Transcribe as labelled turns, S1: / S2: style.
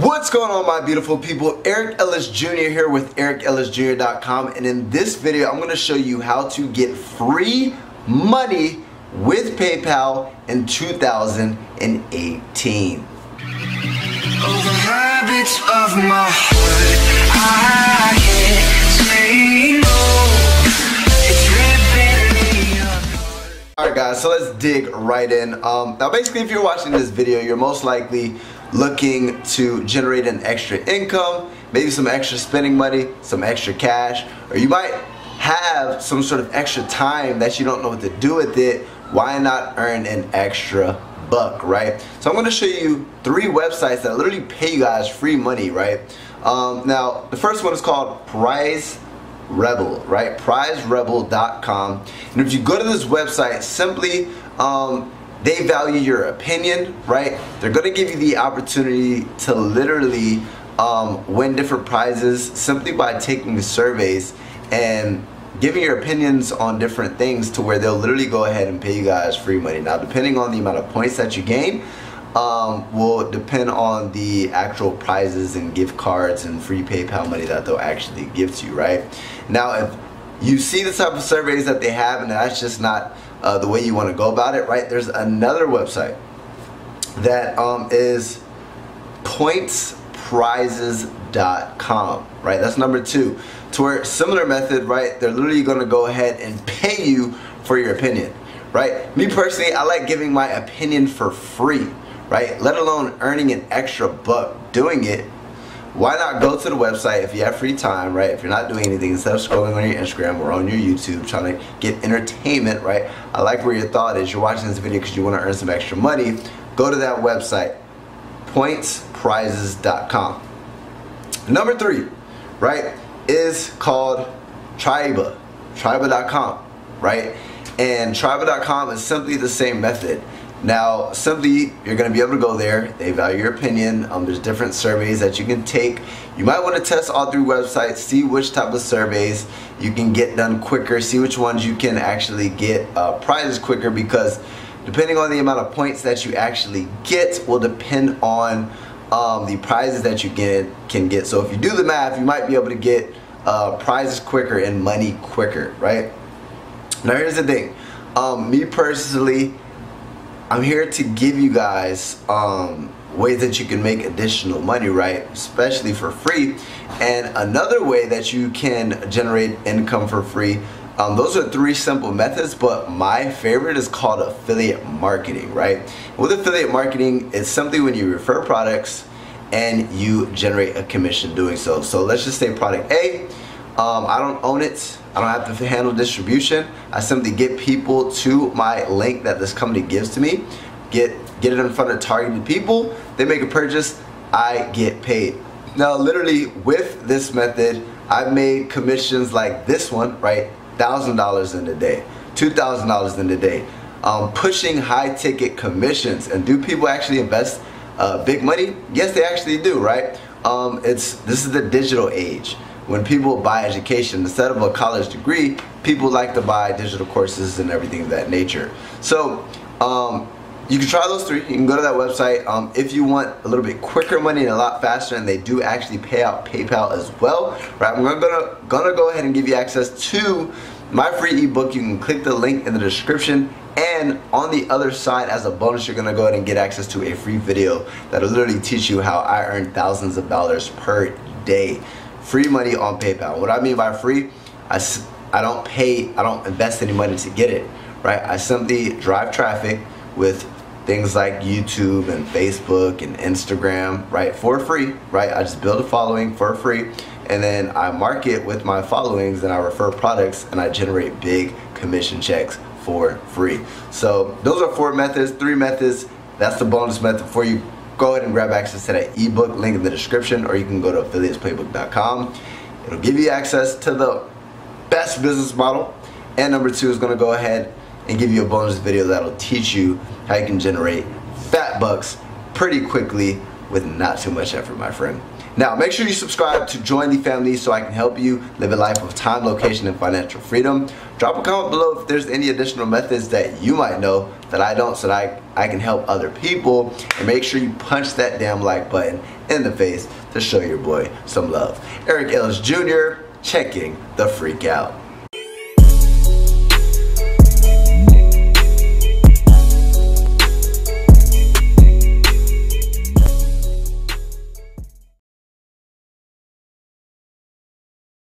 S1: What's going on, my beautiful people? Eric Ellis Jr. here with EricEllisJr.com, and in this video I'm going to show you how to get free money with PayPal in 2018. Alright guys, so let's dig right in. Now basically, if you're watching this video, you're most likely looking to generate an extra income, maybe some extra spending money, some extra cash, or you might have some sort of extra time that you don't know what to do with it. Why not earn an extra buck, right? So I'm going to show you 3 websites that literally pay you guys free money, right? Now the first one is called PrizeRebel, right? PrizeRebel.com. And if you go to this website, simply they value your opinion, right? They're going to give you the opportunity to literally win different prizes simply by taking the surveys and giving your opinions on different things, to where they'll literally go ahead and pay you guys free money. Now, depending on the amount of points that you gain, will depend on the actual prizes and gift cards and free PayPal money that they'll actually give to you, right? Now, if you see the type of surveys that they have and that's just not the way you want to go about it, right? There's another website that is pointsprizes.com, right? That's number 2. To where similar method, right? They're literally going to go ahead and pay you for your opinion, right? Me personally, I like giving my opinion for free, right? Let alone earning an extra buck doing it. Why not go to the website if you have free time, right? If you're not doing anything, instead of scrolling on your Instagram or on your YouTube trying to get entertainment, right? I like where your thought is. You're watching this video because you want to earn some extra money. Go to that website, pointsprizes.com. Number 3, right, is called Triba.com, right? And Triba.com is simply the same method. Now, simply, you're going to be able to go there. They value your opinion. There's different surveys that you can take. You might want to test all 3 websites, see which type of surveys you can get done quicker, see which ones you can actually get prizes quicker, because depending on the amount of points that you actually get will depend on the prizes that you can get. So if you do the math, you might be able to get prizes quicker and money quicker, right? Now here's the thing. Me personally, I'm here to give you guys ways that you can make additional money, right? Especially for free. And another way that you can generate income for free, those are 3 simple methods, but my favorite is called affiliate marketing, right? With affiliate marketing, it's simply when you refer products and you generate a commission doing so. So let's just say product A, I don't own it. I don't have to handle distribution. I simply get people to my link that this company gives to me, get it in front of targeted people, they make a purchase, I get paid. Now literally with this method, I've made commissions like this one, right? $1,000 in a day, $2,000 in a day, pushing high ticket commissions. And do people actually invest big money? Yes, they actually do, right? This is the digital age. When people buy education, instead of a college degree, people like to buy digital courses and everything of that nature. So you can try those 3. You can go to that website. If you want a little bit quicker money and a lot faster, and they do actually pay out PayPal as well, right? I'm gonna go ahead and give you access to my free ebook. You can click the link in the description, and on the other side, as a bonus, you're gonna go ahead and get access to a free video that'll literally teach you how I earn thousands of dollars per day. Free money on PayPal. What I mean by free, I don't invest any money to get it, right? I simply drive traffic with things like YouTube and Facebook and Instagram, right, for free, right? I just build a following for free, and then I market with my followings, and I refer products, and I generate big commission checks for free. So those are 4 methods, 3 methods. That's the bonus method for you. Go ahead and grab access to that ebook, link in the description, or you can go to affiliatesplaybook.com. It'll give you access to the best business model. And number 2 is going to go ahead and give you a bonus video that'll teach you how you can generate fat bucks pretty quickly with not too much effort, my friend. Now, make sure you subscribe to join the family so I can help you live a life of time, location, and financial freedom. Drop a comment below if there's any additional methods that you might know that I don't, so that I can help other people. And make sure you punch that damn like button in the face to show your boy some love. Eric Ellis Jr. checking the freak out.